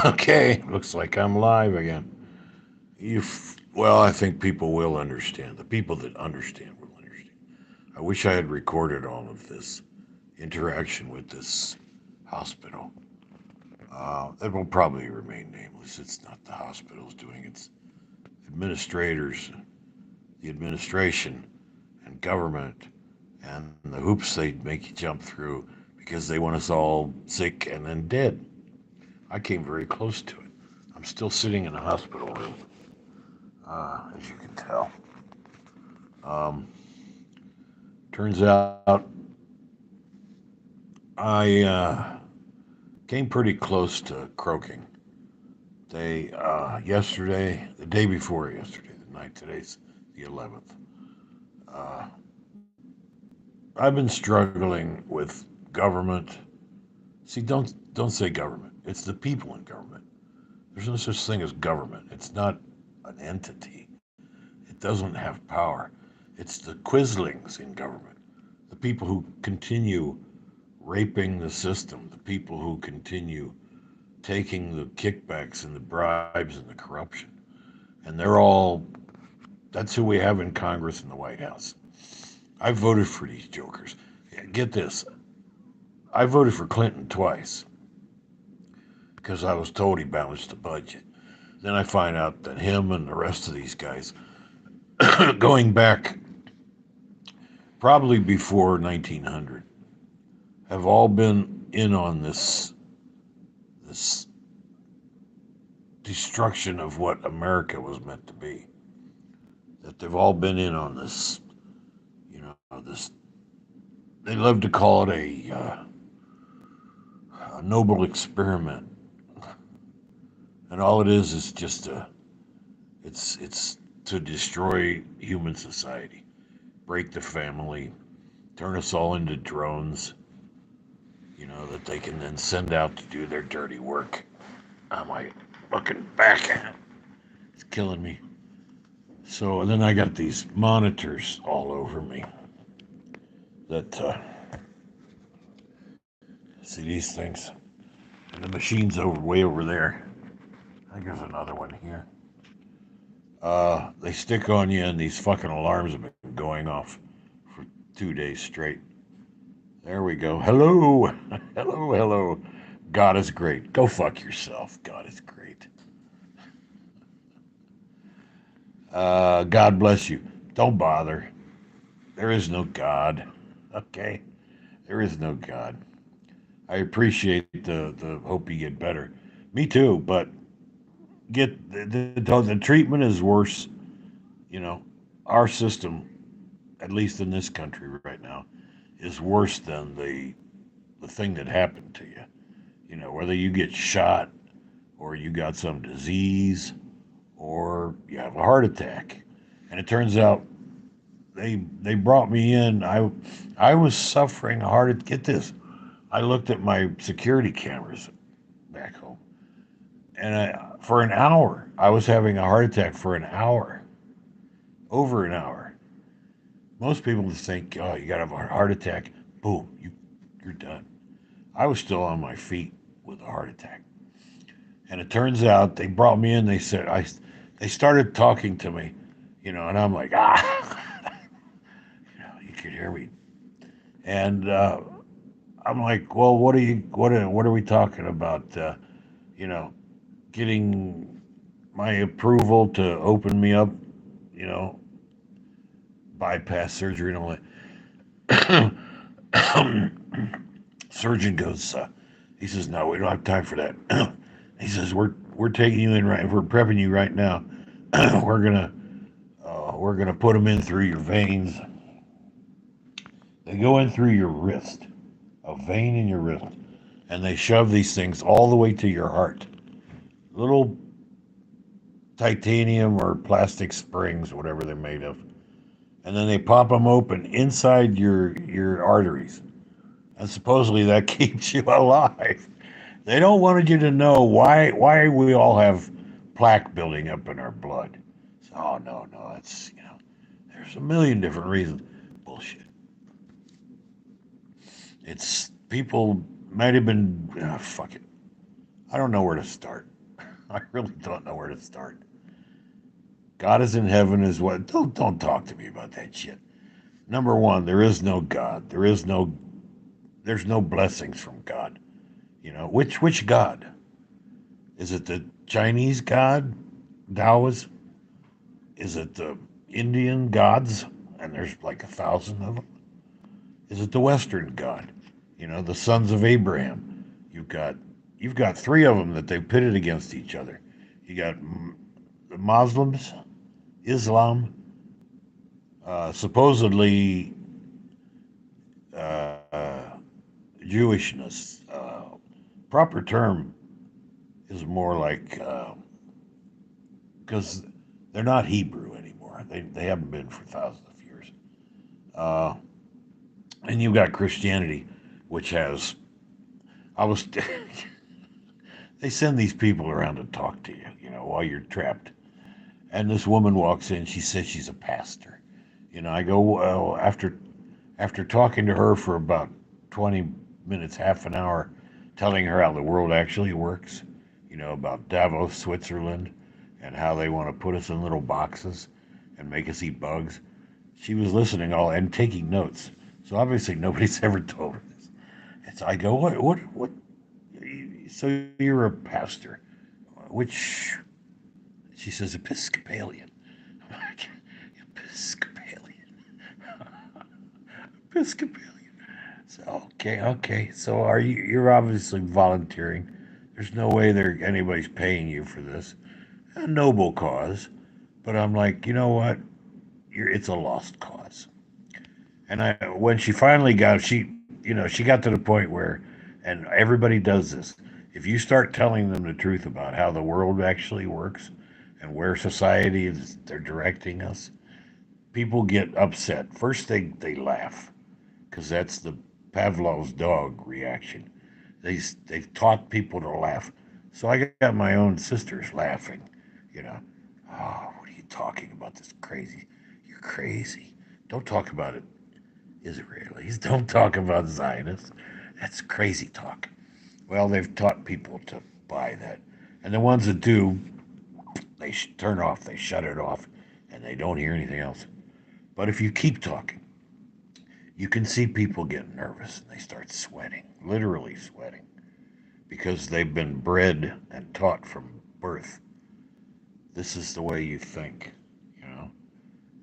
Okay, looks like I'm live again. Well, I think people will understand. The people that understand will understand. I wish I had recorded all of this interaction with this hospital. It will probably remain nameless. It's not the hospital's doing it. It's administrators, the administration, and government, and the hoops they make you jump through because they want us all sick and then dead. I came very close to it. I'm still sitting in a hospital room, as you can tell. Um, Turns out I came pretty close to croaking. Yesterday, the day before yesterday, the night, today's the 11th. Uh, I've been struggling with government. See, don't say government. It's the people in government. There's no such thing as government. It's not an entity. It doesn't have power. It's the quislings in government, the people who continue raping the system, the people who continue taking the kickbacks and the bribes and the corruption. And that's who we have in Congress and the White House. I voted for these jokers. Yeah, get this, I voted for Clinton twice because I was told he balanced the budget. Then I find out that him and the rest of these guys, going back probably before 1900, have all been in on this destruction of what America was meant to be. That they've all been in on this, this. They love to call it a noble experiment, and all it is just it's to destroy human society, break the family, turn us all into drones. That they can then send out to do their dirty work. Oh, my fucking back, it's killing me. So and then I got these monitors all over me that see these things, and the machine's way over there. I think there's another one here. They stick on you, and these fucking alarms have been going off for 2 days straight. There we go. Hello, hello, hello. God is great. Go fuck yourself. God is great. God bless you. Don't bother. There is no God. Okay? There is no God. I appreciate the hope you get better. Me too, but the treatment is worse. You know, our system, at least in this country right now, is worse than the thing that happened to you. Whether you get shot or you got some disease or you have a heart attack. And it turns out they brought me in. I was suffering a heart. Get this. I looked at my security cameras back home, and for an hour I was having a heart attack for an hour, over an hour. Most people just think, oh, you got to have a heart attack. Boom, you're done. I was still on my feet with a heart attack. And it turns out they brought me in. They started talking to me, and I'm like, you could hear me. And I'm like, well, what are we talking about? You know, getting my approval to open me up, you know, bypass surgery and all that. Surgeon goes, he says, no, we don't have time for that. He says, we're taking you in right, we're prepping you right now. We're gonna put them in through your veins. They go in through your wrist, a vein in your wrist, and they shove these things all the way to your heart. Little titanium or plastic springs, whatever they're made of, and then they pop them open inside your arteries, and supposedly that keeps you alive. They don't want you to know why we all have plaque building up in our blood. So, oh no, that's there's a million different reasons. Bullshit. It's people might have been fuck it. I don't know where to start. I really don't know where to start. God is in heaven is what? Don't talk to me about that shit. Number one, there is no God. There's no blessings from God. Which God? Is it the Chinese God, Taoist? Is it the Indian gods? And there's like 1,000 of them. Is it the Western God? The sons of Abraham. You've got you've got three of them that they pitted against each other. You got the Muslims, Islam, supposedly uh, Jewishness. Proper term is more like because they're not Hebrew anymore. They haven't been for thousands of years. Uh, and you've got Christianity, which has I was they send these people around to talk to you, while you're trapped. And this woman walks in. She says she's a pastor. I go, well, after talking to her for about 20 minutes, half an hour, telling her how the world actually works, about Davos, Switzerland, and how they want to put us in little boxes and make us eat bugs. She was listening all and taking notes. So obviously nobody's ever told her this. And so I go, what? So you're a pastor. Which, she says, Episcopalian. I'm like, Episcopalian. Episcopalian. So, okay. So you're obviously volunteering. There's no way anybody's paying you for this. A noble cause. But I'm like, you know what? It's a lost cause. And when she finally she got to the point where, and everybody does this. If you start telling them the truth about how the world actually works and where society is, they're directing us, people get upset. First, they laugh because that's the Pavlov's dog reaction. They've taught people to laugh. So I got my own sisters laughing, you know. Oh, what are you talking about? This crazy. You're crazy. Don't talk about it. Israelis. Don't talk about Zionists. That's crazy talk. Well, they've taught people to buy that. And the ones that do, they turn off, they shut it off, and they don't hear anything else. But if you keep talking, you can see people get nervous and they start sweating, literally sweating, because they've been bred and taught from birth. This is the way you think, you know?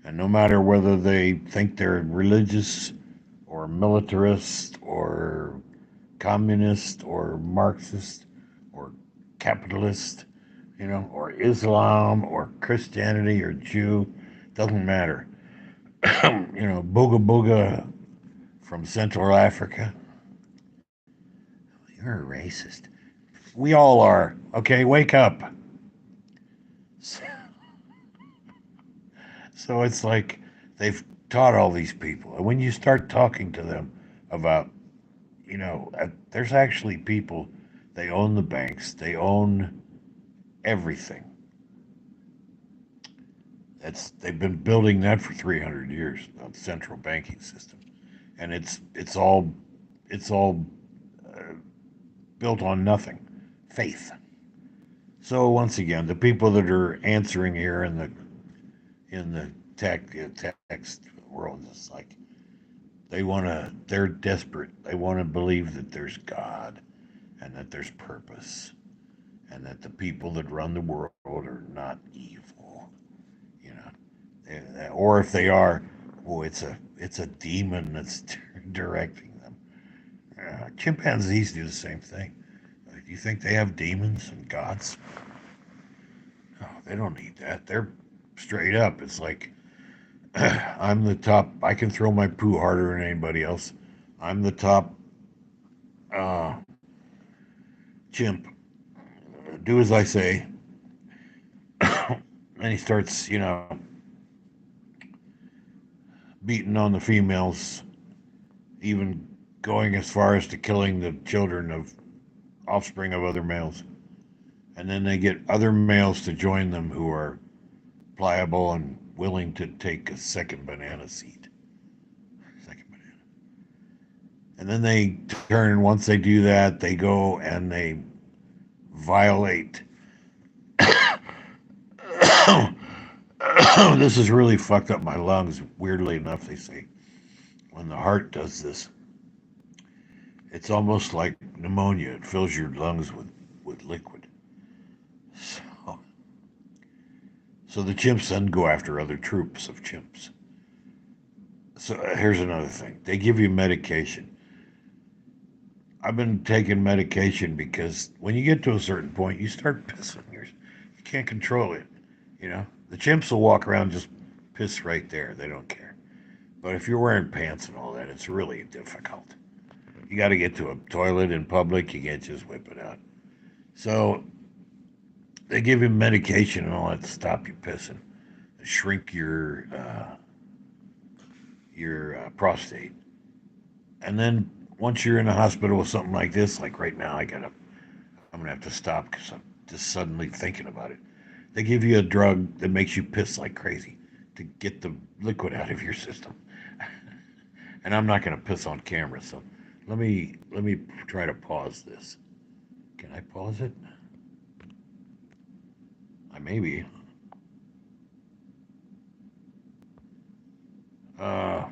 And no matter whether they think they're religious or militarist or communist or Marxist or capitalist, or Islam or Christianity or Jew, doesn't matter. Booga Booga from Central Africa. You're a racist. We all are. Okay, wake up. So it's like they've taught all these people. And when you start talking to them about, there's actually people, they own the banks, they own everything. They've been building that for 300 years, the central banking system, and it's all uh, built on nothing, faith. So once again, the people that are answering here in the text world, it's like they're desperate. They want to believe that there's God and that there's purpose and that the people that run the world are not evil, you know. Or if they are, well, it's a demon that's directing them. Chimpanzees do the same thing. Do you think they have demons and gods? No, they don't need that. They're straight up. It's like I'm the top. I can throw my poo harder than anybody else. I'm the top uh, chimp. Do as I say. And he starts, beating on the females, even going as far as to killing the children of offspring of other males. And then they get other males to join them who are pliable and willing to take a second banana seed. Second banana. And then they turn, once they do that, they go and they violate This has really fucked up my lungs. Weirdly enough, they say when the heart does this, it's almost like pneumonia. It fills your lungs with liquid. So, so the chimps then go after other troops of chimps. So here's another thing. They give you medication. I've been taking medication because when you get to a certain point, you start pissing. You can't control it. You know, the chimps will walk around and just piss right there. They don't care. But if you're wearing pants and all that, it's really difficult. You got to get to a toilet in public. You can't just whip it out. So they give you medication and all that to stop you pissing, shrink your prostate, and then once you're in the hospital with something like this, like right now, I'm gonna have to stop because I'm just suddenly thinking about it. They give you a drug that makes you piss like crazy to get the liquid out of your system, and I'm not gonna piss on camera, so let me try to pause this. Can I pause it? I maybe.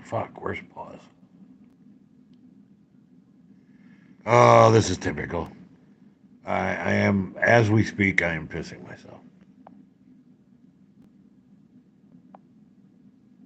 Fuck. Where's pause? Oh, this is typical. I am, as we speak, I am pissing myself.